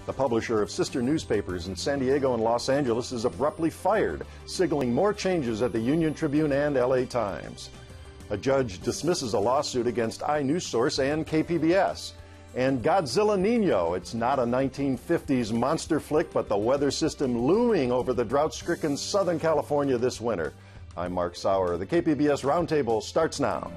The publisher of sister newspapers in San Diego and Los Angeles is abruptly fired, signaling more changes at the Union Tribune and LA Times. A judge dismisses a lawsuit against inewsource and KPBS. And Godzilla Niño, it's not a 1950s monster flick, but the weather system looming over the drought-stricken Southern California this winter. I'm Mark Sauer. The KPBS Roundtable starts now.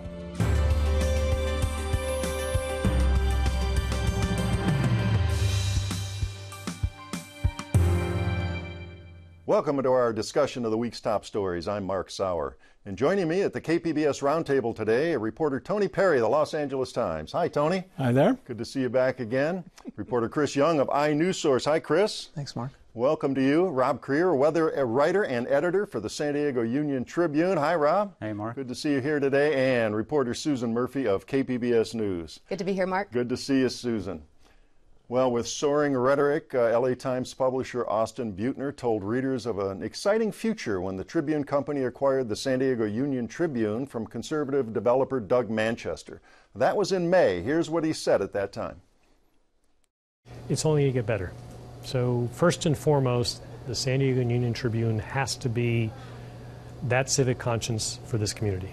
Welcome to our discussion of the week's top stories. I'm Mark Sauer. And joining me at the KPBS Roundtable today, reporter Tony Perry of the Los Angeles Times. Hi, Tony. Hi there. Good to see you back again. Reporter Chris Young of inewsource. Hi, Chris. Thanks, Mark. Welcome to you. Rob Creer, weather writer and editor for the San Diego Union Tribune. Hi, Rob. Hey, Mark. Good to see you here today. And reporter Susan Murphy of KPBS News. Good to be here, Mark. Good to see you, Susan. Well, with soaring rhetoric, LA Times publisher Austin Beutner told readers of an exciting future when the Tribune Company acquired the San Diego Union Tribune from conservative developer Doug Manchester. That was in May. Here's what he said at that time. It's only going to get better. So first and foremost, the San Diego Union Tribune has to be that civic conscience for this community.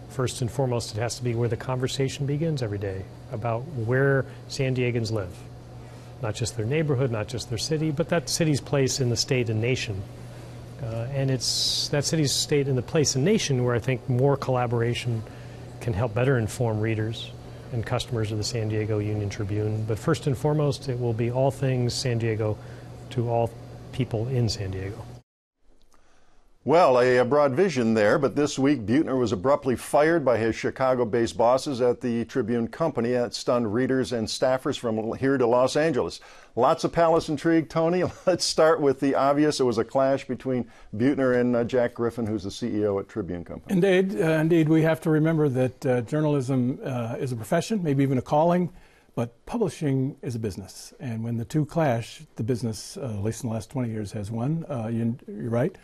First and foremost, it has to be where the conversation begins every day about where San Diegans live. Not just their neighborhood, not just their city, but that city's place in the state and nation. And it's that city's state and the place and nation where I think more collaboration can help better inform readers and customers of the San Diego Union Tribune. But first and foremost, it will be all things San Diego to all people in San Diego. Well, a broad vision there, but this week Beutner was abruptly fired by his Chicago-based bosses at the Tribune Company. That stunned readers and staffers from here to Los Angeles. Lots of palace intrigue, Tony. Let's start with the obvious. It was a clash between Beutner and Jack Griffin, who's the CEO at Tribune Company. Indeed, we have to remember that journalism is a profession, maybe even a calling, but publishing is a business. And when the two clash, the business, at least in the last 20 years, has won. You're right.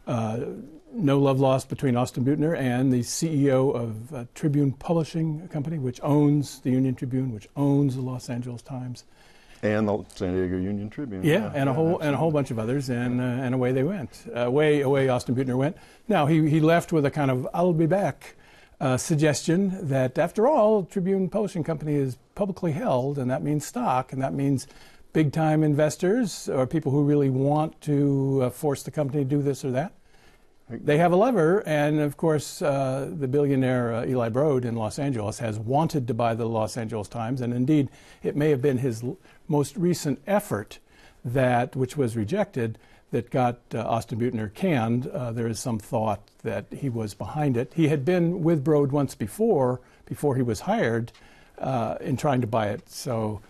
No love lost between Austin Beutner and the CEO of Tribune Publishing Company, which owns the Union Tribune, which owns the Los Angeles Times, and the San Diego Union Tribune. Yeah, and a whole bunch of others, and away they went. Away Austin Beutner went. Now he left with a kind of "I'll be back" suggestion that after all, Tribune Publishing Company is publicly held, and that means stock, and that means big-time investors or people who really want to force the company to do this or that. They have a lever, and of course, the billionaire Eli Broad in Los Angeles has wanted to buy the Los Angeles Times, and indeed, it may have been his most recent effort which was rejected, that got Austin Beutner canned. There is some thought that he was behind it. He had been with Broad once before he was hired, in trying to buy it. So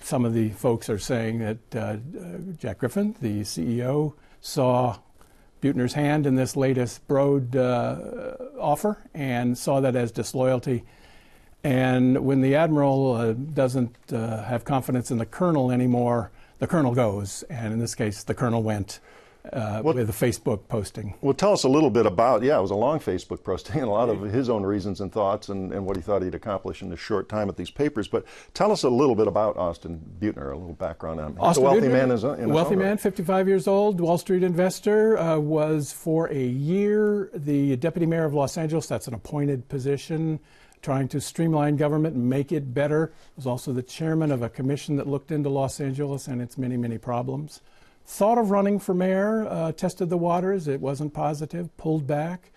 some of the folks are saying that Jack Griffin, the CEO, saw Beutner's hand in this latest Broad offer and saw that as disloyalty. And when the admiral doesn't have confidence in the colonel anymore, the colonel goes. And in this case, the colonel went with a Facebook posting. Well, tell us a little bit about, it was a long Facebook posting and a lot of his own reasons and thoughts and what he thought he'd accomplish in a short time at these papers. But tell us a little bit about Austin Beutner, a little background on him. He's a wealthy man. Wealthy man, 55 years old, Wall Street investor, was for a year the deputy mayor of Los Angeles. That's an appointed position, trying to streamline government and make it better. Was also the chairman of a commission that looked into Los Angeles and its many, many problems. Thought of running for mayor, tested the waters, it wasn't positive, pulled back,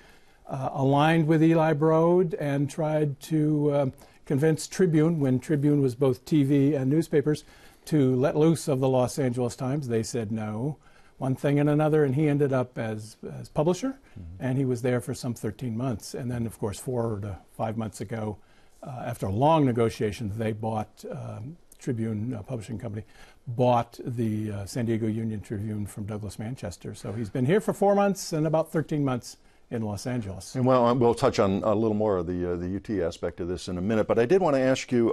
aligned with Eli Broad, and tried to convince Tribune, when Tribune was both TV and newspapers, to let loose of the Los Angeles Times. They said no. One thing and another, and he ended up as publisher, and he was there for some 13 months. And then, of course, 4 to 5 months ago, after a long negotiation, they bought Tribune Publishing Company, bought the San Diego Union Tribune from Douglas Manchester. So he's been here for 4 months and about 13 months in Los Angeles. And well, we'll touch on a little more of the UT aspect of this in a minute, but I did want to ask you,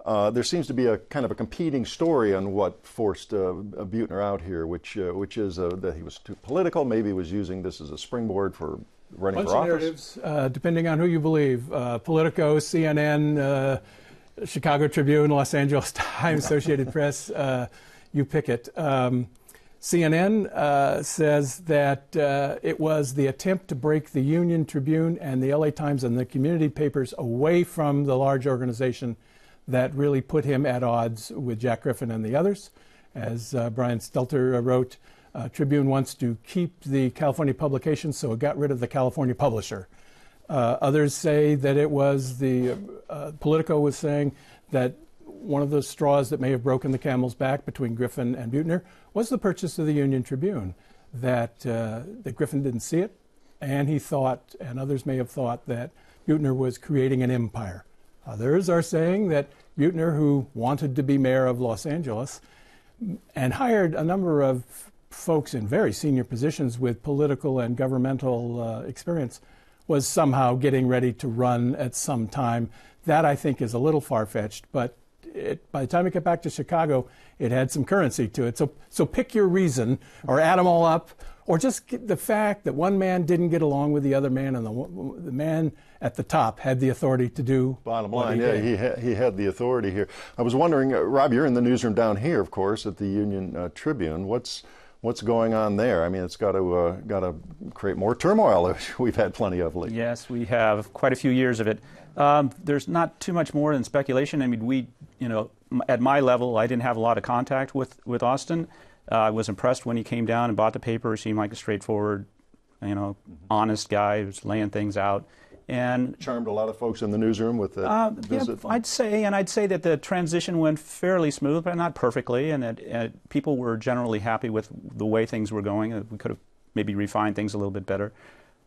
there seems to be a kind of a competing story on what forced Beutner out here, which is that he was too political, maybe he was using this as a springboard for running for office. Bunch of narratives, depending on who you believe. Politico, CNN, Chicago Tribune, Los Angeles Times, Associated Press, you pick it. CNN says that it was the attempt to break the Union Tribune and the LA Times and the community papers away from the large organization that really put him at odds with Jack Griffin and the others. As Brian Stelter wrote, Tribune wants to keep the California publication, so it got rid of the California publisher. Others say that it was the Politico was saying that one of the straws that may have broken the camel's back between Griffin and Beutner was the purchase of the Union Tribune, that Griffin didn't see it, and he thought, and others may have thought, that Beutner was creating an empire. Others are saying that Beutner, who wanted to be mayor of Los Angeles and hired a number of folks in very senior positions with political and governmental experience, was somehow getting ready to run at some time. That, I think, is a little far-fetched, but by the time it got back to Chicago, it had some currency to it. So pick your reason, or add them all up, or just get the fact that one man didn't get along with the other man, and the man at the top had the authority to do. Bottom line, he had the authority here. I was wondering, Rob, you're in the newsroom down here, of course, at the Union Tribune. What's going on there? I mean, it's got to create more turmoil. We've had plenty of lately. Yes, we have quite a few years of it. There's not too much more than speculation. I mean, at my level, I didn't have a lot of contact with Austin. I was impressed when he came down and bought the paper. He seemed like a straightforward, honest guy who was laying things out. And charmed a lot of folks in the newsroom with that visit. Yeah, I'd say that the transition went fairly smooth, but not perfectly, and that people were generally happy with the way things were going. We could have maybe refined things a little bit better.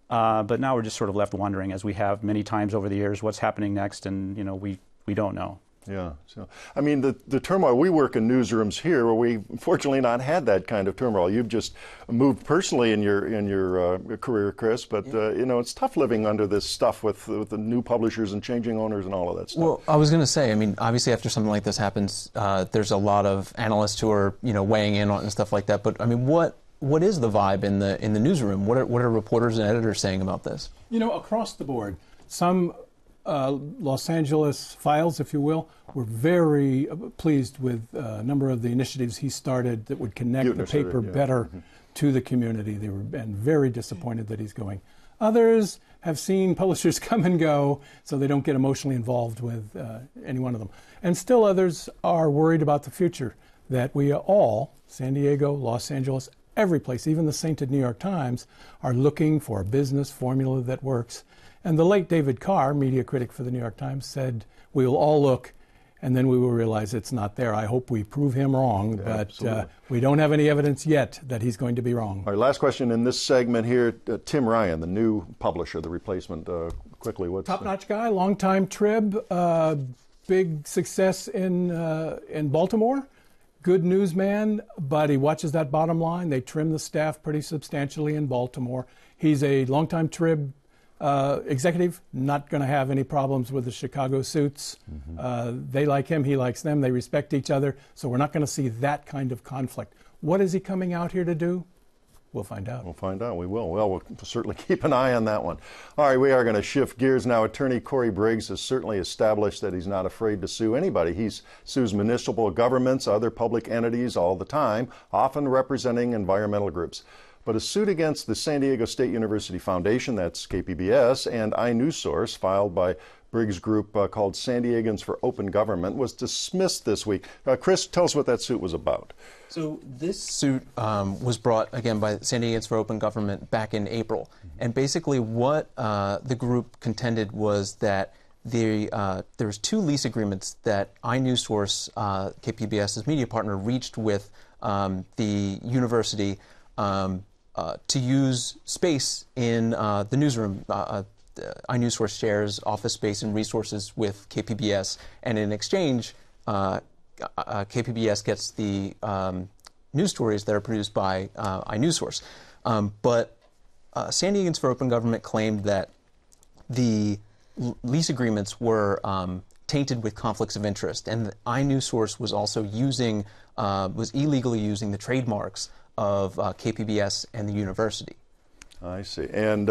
But now we're just sort of left wondering, as we have many times over the years, what's happening next, and we don't know. Yeah. So, I mean, the turmoil, we work in newsrooms here where we fortunately not had that kind of turmoil. You've just moved personally in your career, Chris, but it's tough living under this stuff with the new publishers and changing owners and all of that stuff. Well, I was going to say, I mean, obviously after something like this happens, there's a lot of analysts who are weighing in on it and stuff like that. But I mean, what is the vibe in the newsroom? What are reporters and editors saying about this? Across the board, some Los Angeles files, if you will, were very pleased with a number of the initiatives he started that would connect the paper better to the community. They were very disappointed that he's going. Others have seen publishers come and go, so they don't get emotionally involved with any one of them. And still others are worried about the future, that we all, San Diego, Los Angeles, every place, even the sainted New York Times, are looking for a business formula that works. And the late David Carr, media critic for the New York Times, said, we'll all look, and then we will realize it's not there. I hope we prove him wrong, but we don't have any evidence yet that he's going to be wrong. All right, last question in this segment here. Tim Ryan, the new publisher, the replacement, quickly. What's top-notch guy, longtime Trib, big success in Baltimore. Good newsman, but he watches that bottom line. They trim the staff pretty substantially in Baltimore. He's a longtime Trib executive, not going to have any problems with the Chicago suits. They like him, he likes them, they respect each other, so we're not going to see that kind of conflict. What is he coming out here to do? We'll find out. We'll find out. We will. Well, we'll certainly keep an eye on that one. All right, we are going to shift gears now. Attorney Cory Briggs has certainly established that he's not afraid to sue anybody. He sues municipal governments, other public entities all the time, often representing environmental groups. But a suit against the San Diego State University Foundation, that's KPBS, and inewsource, filed by Briggs' group called San Diegans for Open Government, was dismissed this week. Chris, tell us what that suit was about. So this suit was brought, again, by San Diegans for Open Government back in April. And basically what the group contended was that there was 2 lease agreements that inewsource, KPBS's media partner, reached with the university to use space in the newsroom. inewsource shares office space and resources with KPBS, and in exchange, KPBS gets the news stories that are produced by inewsource. But San Diegans for Open Government claimed that the lease agreements were tainted with conflicts of interest, and inewsource was also was illegally using the trademarks of KPBS and the university. I see. And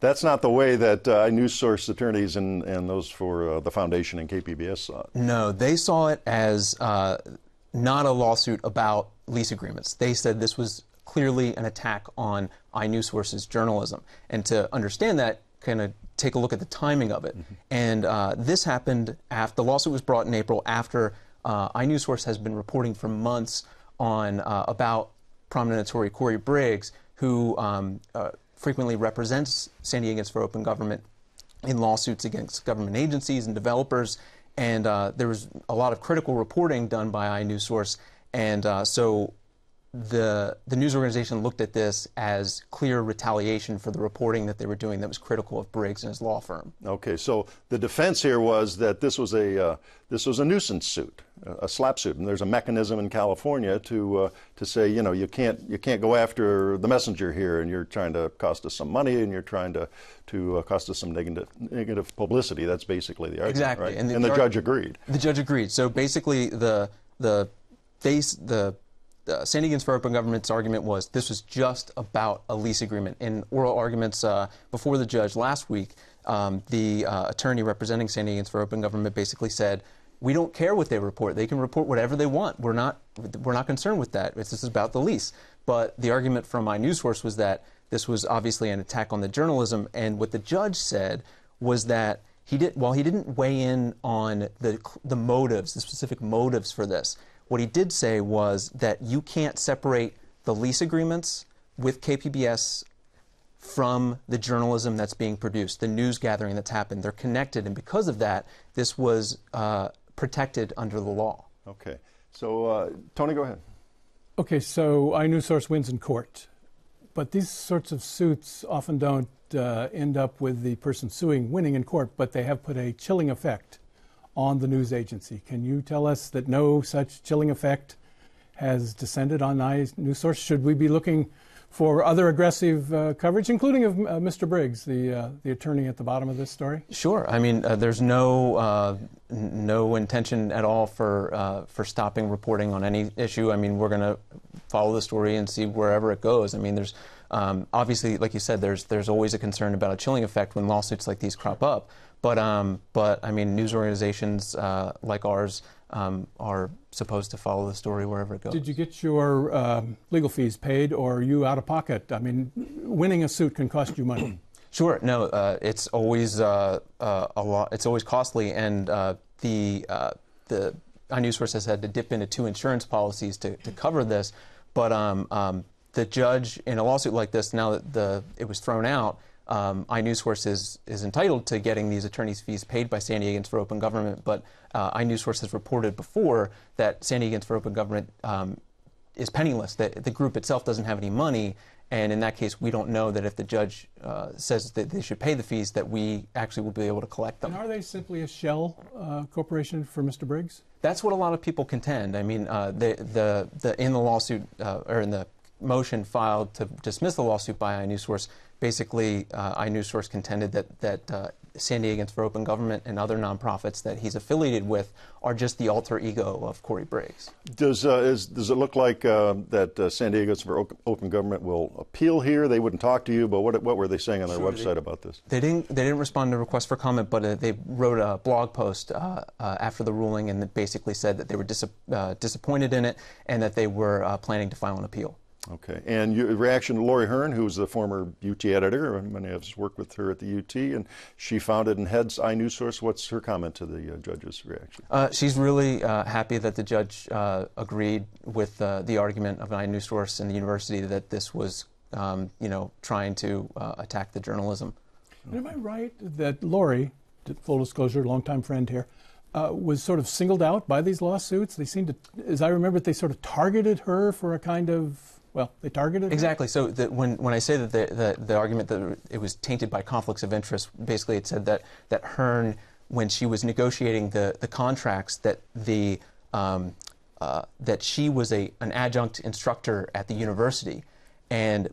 that's not the way that inewsource attorneys and those for the foundation and KPBS saw it. No, they saw it as not a lawsuit about lease agreements. They said this was clearly an attack on inewsource's journalism. And to understand that, kind of take a look at the timing of it. And this happened after the lawsuit was brought in April, after inewsource has been reporting for months on about prominent attorney Cory Briggs, who frequently represents San Diegans for Open Government in lawsuits against government agencies and developers. And there was a lot of critical reporting done by inewsource. And so the news organization looked at this as clear retaliation for the reporting that they were doing that was critical of Briggs and his law firm. Okay, so the defense here was that this was a nuisance suit, a SLAPP suit, and there's a mechanism in California to say, you know, you can't go after the messenger here, and you're trying to cost us some money, and you're trying to cost us some negative publicity. That's basically the argument, exactly, right? And the judge agreed. The judge agreed. So basically, the San Diegans for Open Government's argument was this was just about a lease agreement. In oral arguments before the judge last week, the attorney representing San Diegans for Open Government basically said, we don't care what they report. They can report whatever they want. We're not concerned with that. This is about the lease. But the argument from inewsource was that this was obviously an attack on the journalism. And what the judge said was that while he didn't weigh in on the motives, the specific motives for this, what he did say was that you can't separate the lease agreements with KPBS from the journalism that's being produced, the news gathering that's happened. They're connected, and because of that, this was protected under the law. Okay. So, Tony, go ahead. Okay, so inewsource wins in court, but these sorts of suits often don't end up with the person suing winning in court, but they have put a chilling effect on the news agency. Can you tell us that no such chilling effect has descended on inewsource? Should we be looking for other aggressive coverage, including of Mr. Briggs, the attorney at the bottom of this story? Sure. I mean, there's no intention at all for stopping reporting on any issue. I mean, we're going to follow the story and see wherever it goes. I mean, there's obviously, like you said, there's always a concern about a chilling effect when lawsuits like these crop up. But I mean, news organizations like ours are supposed to follow the story wherever it goes. Did you get your legal fees paid, or are you out of pocket? I mean, winning a suit can cost you money. Sure. No, it's always a lot. It's always costly, and the inewsource has had to dip into 2 insurance policies to cover this. But the judge in a lawsuit like this, now that it was thrown out, inewsource is entitled to getting these attorneys' fees paid by San Diegans for Open Government, but inewsource has reported before that San Diegans for Open Government is penniless, that the group itself doesn't have any money, and in that case, we don't know that if the judge says that they should pay the fees, that we actually will be able to collect them. And are they simply a shell corporation for Mr. Briggs? That's what a lot of people contend. I mean, in the lawsuit, or in the motion filed to dismiss the lawsuit by inewsource, basically, inewsource contended that San Diegans for Open Government and other nonprofits that he's affiliated with are just the alter ego of Cory Briggs. Does it look like that San Diegans for Open Government will appeal here? They wouldn't talk to you, but what were they saying on their website about this? They didn't respond to requests for comment, but they wrote a blog post after the ruling, and it basically said that they were disappointed in it and that they were planning to file an appeal. Okay. And your reaction to Lori Hearn, who's the former UT editor, and many of us worked with her at the UT, and she founded and heads inewsource. What's her comment to the judge's reaction? She's really happy that the judge agreed with the argument of inewsource and the university that this was, trying to attack the journalism. And am I right that Lori, full disclosure, longtime friend here, was sort of singled out by these lawsuits? They seemed to, as I remember it, they sort of targeted her for a kind of... Well, they targeted exactly. So when I say that the argument that it was tainted by conflicts of interest, basically it said that Hearn, when she was negotiating the contracts, that that she was an adjunct instructor at the university, and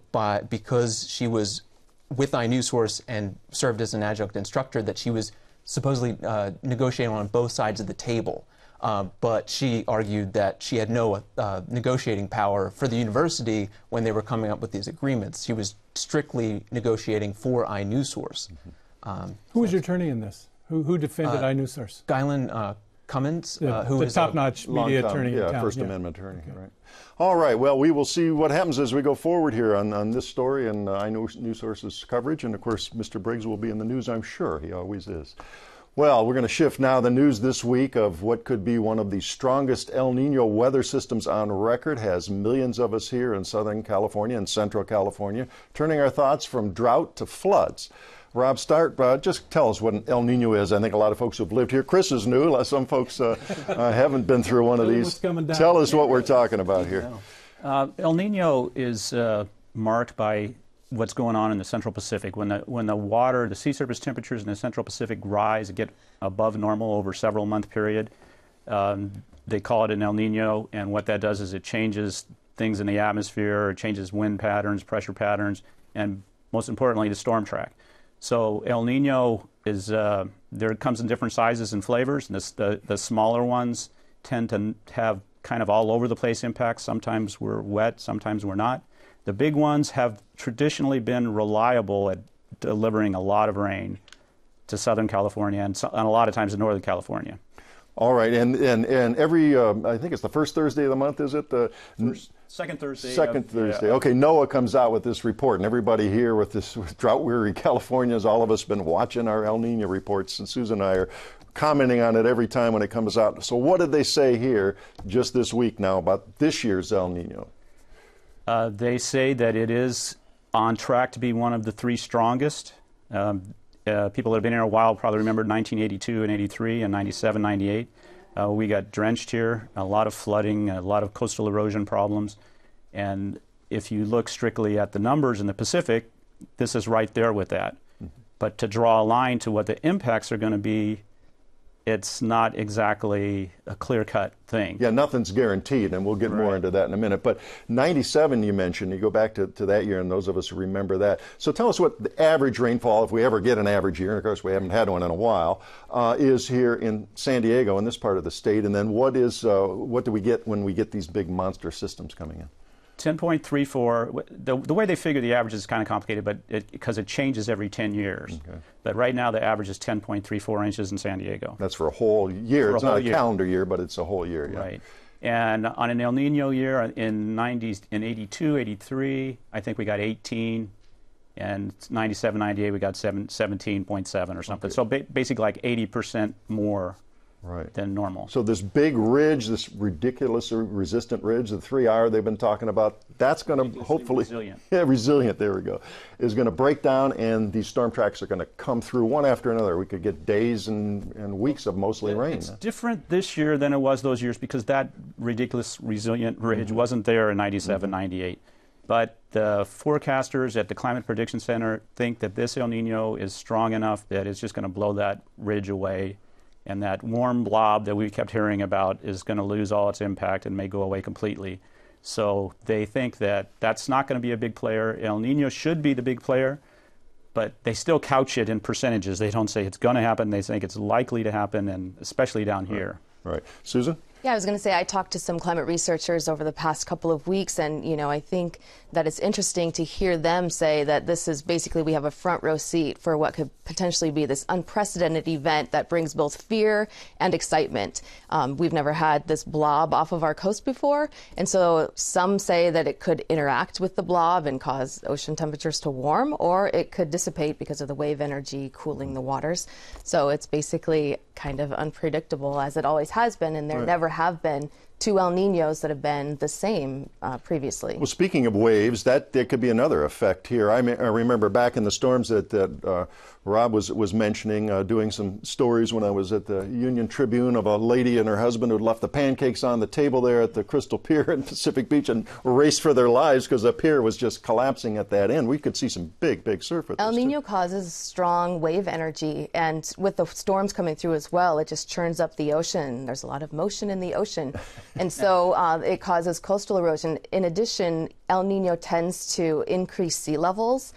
because she was with inewsource and served as an adjunct instructor, that she was supposedly negotiating on both sides of the table. but she argued that she had no negotiating power for the university when they were coming up with these agreements. She was strictly negotiating for inewsource. Who was your attorney in this? Who defended inewsource? Guylan Cummins, who the is top-notch media attorney in town. First Amendment attorney, right. All right, well, we will see what happens as we go forward here on this story and inewsource's coverage, and of course, Mr. Briggs will be in the news, I'm sure. He always is. Well, we're going to shift now the news this week of what could be one of the strongest El Nino weather systems on record, has millions of us here in Southern California and Central California, turning our thoughts from drought to floods. Rob, just tell us what an El Nino is. I think a lot of folks who've lived here. Chris is new. Some folks haven't been through one of these. Tell us what we're talking about here. El Nino is marked by what's going on in the Central Pacific. When the sea surface temperatures in the Central Pacific rise and get above normal over a several month period, they call it an El Nino, and what that does is it changes things in the atmosphere, it changes wind patterns, pressure patterns, and most importantly, the storm track. So El Nino is, there comes in different sizes and flavors. The smaller ones tend to have kind of all over the place impacts. Sometimes we're wet, sometimes we're not. The big ones have traditionally been reliable at delivering a lot of rain to Southern California and a lot of times in Northern California. All right, and every, I think it's the first Thursday of the month, is it? Second Thursday. Second Thursday. Yeah. Okay, NOAA comes out with this report, and everybody here with drought-weary Californians, all of us been watching our El Nino reports, and Susan and I are commenting on it every time when it comes out. So what did they say here just this week now about this year's El Nino? They say that it is on track to be one of the three strongest. People that have been here a while probably remember 1982 and 83 and 97, 98. We got drenched here, a lot of flooding, a lot of coastal erosion problems. And if you look strictly at the numbers in the Pacific, this is right there with that. Mm-hmm. But to draw a line to what the impacts are going to be, it's not exactly a clear-cut thing. Yeah, nothing's guaranteed, and we'll get more into that in a minute. But 97 you mentioned, you go back to that year, and those of us who remember that. So tell us what the average rainfall, if we ever get an average year, and of course we haven't had one in a while, is here in San Diego, in this part of the state, and then what do we get when we get these big monster systems coming in? 10.34. The way they figure the average is kind of complicated, but because it changes every 10 years. Okay. But right now the average is 10.34 inches in San Diego. That's for a whole year. It's not a calendar year, but it's a whole year. Yeah. Right. And on an El Nino year in 82, 83, I think we got 18. And 97, 98, we got 17.7 or something. Okay. So basically like 80% more than normal. So this big ridge, this ridiculous resistant ridge, the 3R they've been talking about, that's going to hopefully... Resilient. Yeah, resilient, there we go. Is going to break down, and these storm tracks are going to come through one after another. We could get days and weeks of mostly rain. It's different this year than it was those years because that ridiculous resilient ridge wasn't there in 97, 98. But the forecasters at the Climate Prediction Center think that this El Nino is strong enough that it's just going to blow that ridge away. And that warm blob that we kept hearing about is going to lose all its impact and may go away completely. So they think that that's not going to be a big player. El Nino should be the big player, but they still couch it in percentages. They don't say it's going to happen. They think it's likely to happen, and especially down here. Right. Susan? Yeah, I was going to say, I talked to some climate researchers over the past couple of weeks, and, I think that it's interesting to hear them say that this is basically, we have a front row seat for what could potentially be this unprecedented event that brings both fear and excitement. We've never had this blob off of our coast before, and so some say that it could interact with the blob and cause ocean temperatures to warm, or it could dissipate because of the wave energy cooling the waters. So it's basically kind of unpredictable, as it always has been, and there never have been two El Ninos that have been the same previously. Well, speaking of waves, there could be another effect here. I remember back in the storms that Rob was mentioning, doing some stories when I was at the Union Tribune of a lady and her husband who'd left the pancakes on the table there at the Crystal Pier in Pacific Beach and raced for their lives because the pier was just collapsing at that end. We could see some big surf with this. El Nino causes strong wave energy, and with the storms coming through as well, it just churns up the ocean. There's a lot of motion in the ocean. And so it causes coastal erosion. In addition, El Nino tends to increase sea levels.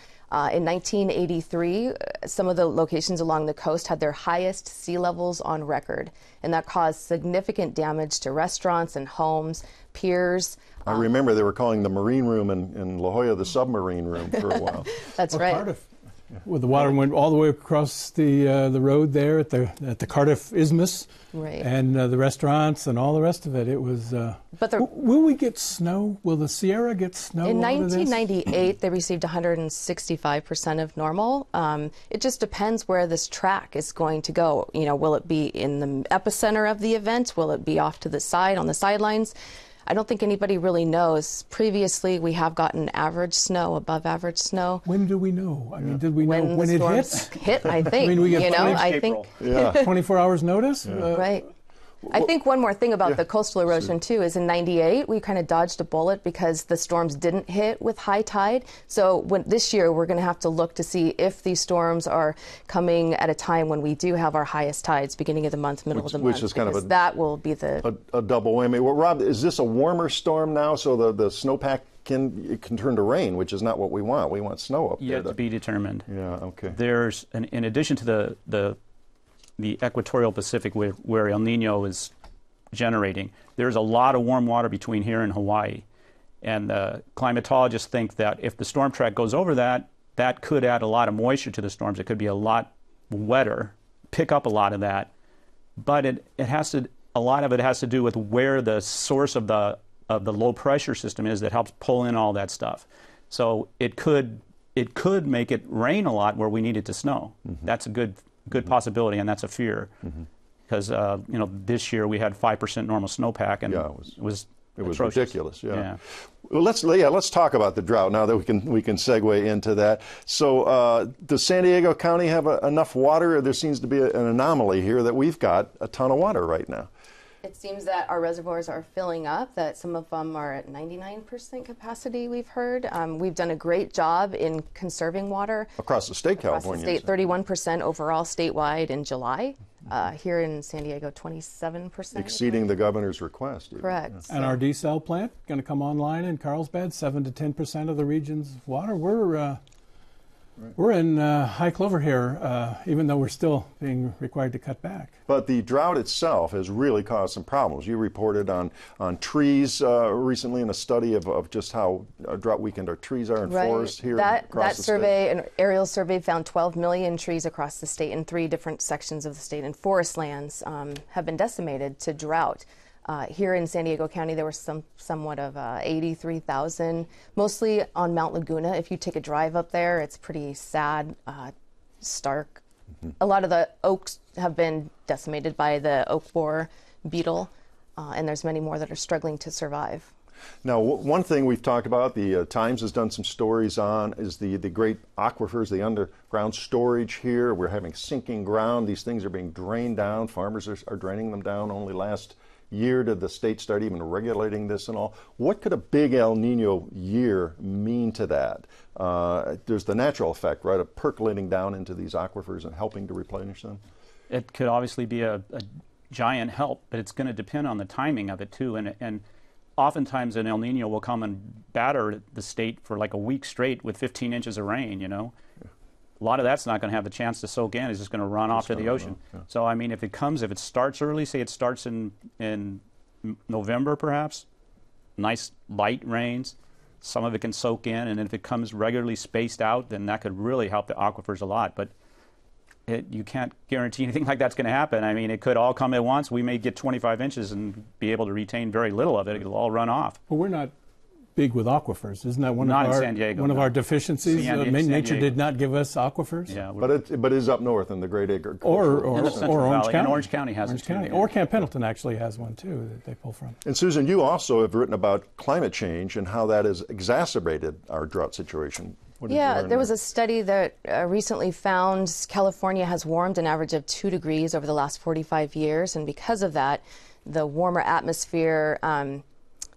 In 1983, some of the locations along the coast had their highest sea levels on record, and that caused significant damage to restaurants and homes, piers. I remember they were calling the Marine Room in La Jolla the submarine room for a while. That's right. Cardiff. Well, the water went all the way across the road there at the Cardiff Isthmus, Right. and the restaurants and all the rest of it. It was. Will we get snow? Will the Sierra get snow? In out of this? 1998, they received 165% of normal. It just depends where this track is going to go. You know, will it be in the epicenter of the event? Will it be off to the side, on the sidelines? I don't think anybody really knows. Previously, we have gotten average snow, above average snow. When do we know? I mean, did we know when it hit? Hit, I think. I mean, we get I think 24 hours notice? right. I think one more thing about the coastal erosion, too, is in 98, we kind of dodged a bullet because the storms didn't hit with high tide. So this year, we're going to have to look to see if these storms are coming at a time when we do have our highest tides, beginning of the month, middle of the month. Which is kind of that will be a double whammy. Well, Rob, is this a warmer storm now, so the snowpack can turn to rain, which is not what we want. We want snow up there. Yet to be determined. Yeah, okay. There's, in addition to the equatorial Pacific where El Niño is generating, there's a lot of warm water between here and Hawaii. And climatologists think that if the storm track goes over that could add a lot of moisture to the storms. It could be a lot wetter, pick up a lot of that. But a lot of it has to do with where the source of the low pressure system is that helps pull in all that stuff. So it could make it rain a lot where we need it to snow. Mm-hmm. That's a good possibility, and that's a fear, because this year we had 5% normal snowpack, and it was ridiculous. Yeah. Well, let's talk about the drought now that we can segue into that. So, does San Diego County have enough water? There seems to be an anomaly here that we've got a ton of water right now. It seems that our reservoirs are filling up, that some of them are at 99% capacity, we've heard. We've done a great job in conserving water. Across the state, California. Across the state, 31% overall statewide in July. Here in San Diego, 27%. Exceeding the governor's request. Even. Correct. Yeah. And our desal plant going to come online in Carlsbad, 7 to 10% of the region's water. We're in high clover here, even though we're still being required to cut back. But the drought itself has really caused some problems. You reported on trees recently in a study of just how drought weakened our trees are in forests here across the survey, state. an aerial survey, found 12 million trees across the state in 3 different sections of the state, and forest lands have been decimated to drought. Here in San Diego County, there was somewhat of 83,000, mostly on Mount Laguna. If you take a drive up there, it's pretty sad, stark. A lot of the oaks have been decimated by the oak borer beetle, and there's many more that are struggling to survive. Now, one thing we've talked about, the Times has done some stories on, is the great aquifers, the underground storage here. We're having sinking ground. These things are being drained down. Farmers are draining them down. Only last year did the state start even regulating this and all. What could a big El Nino year mean to that? There's the natural effect, right, of percolating down into these aquifers and helping to replenish them. It could obviously be a giant help, but it's going to depend on the timing of it too. And oftentimes an El Nino will come and batter the state for like a week straight with 15 inches of rain, you know. A lot of that's not going to have the chance to soak in. It's just going to run off to the ocean. So, I mean, if it starts early, say it starts in November perhaps, nice light rains, some of it can soak in, and then if it comes regularly spaced out, then that could really help the aquifers a lot. But you can't guarantee anything like that's going to happen. I mean, it could all come at once. We may get 25 inches and be able to retain very little of it. It'll all run off. Well, we're not big with aquifers. Isn't that one Not of in our San Diego, of our deficiencies? Nature did not give us aquifers. Yeah, but it is up north in the Great Acre or Orange County. And Orange County has Orange County. Or Camp Pendleton actually has one too that they pull from. And Susan, you also have written about climate change and how that has exacerbated our drought situation. Yeah, there was a study that recently found California has warmed an average of 2 degrees over the last 45 years, and because of that, the warmer atmosphere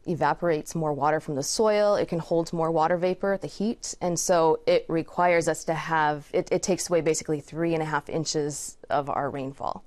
evaporates more water from the soil. It can hold more water vapor, the heat, and so it requires us to have, it takes away basically 3.5 inches of our rainfall.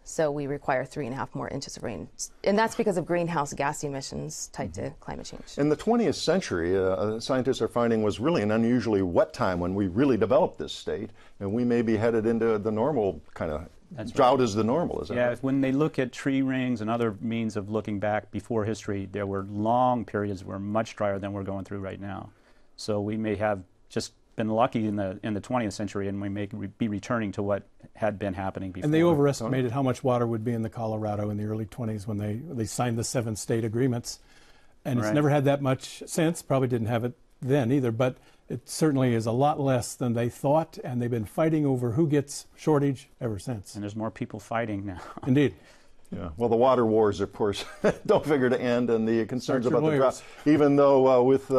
So we require 3.5 more inches of rain. And that's because of greenhouse gas emissions tied to climate change. In the 20th century, scientists are finding was really an unusually wet time when we really developed this state, and we may be headed into the normal kind of drought is the normal, is that right? When they look at tree rings and other means of looking back before history, there were long periods where much drier than we're going through right now. So we may have just been lucky in the 20th century, and we may be returning to what had been happening before. And they overestimated how much water would be in the Colorado in the early 20s when they signed the 7 state agreements. And it's never had that much since, probably didn't have it then either, but it certainly is a lot less than they thought, and they've been fighting over who gets shortage ever since. And there's more people fighting now. Indeed. Yeah, well, the water wars, of course, don't figure to end, and the concerns about the drought. Even though with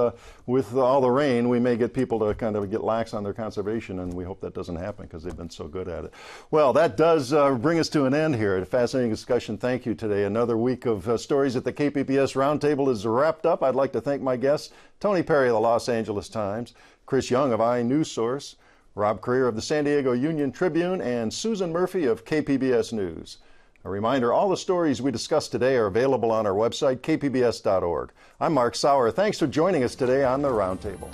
all the rain, we may get people to kind of get lax on their conservation, and we hope that doesn't happen because they've been so good at it. Well, that does bring us to an end here. A fascinating discussion. Thank you today. Another week of stories at the KPBS Roundtable is wrapped up. I'd like to thank my guests, Tony Perry of the Los Angeles Times, Chris Young of inewsource, Rob Creer of the San Diego Union Tribune, and Susan Murphy of KPBS News. A reminder, all the stories we discussed today are available on our website, kpbs.org. I'm Mark Sauer. Thanks for joining us today on the Roundtable.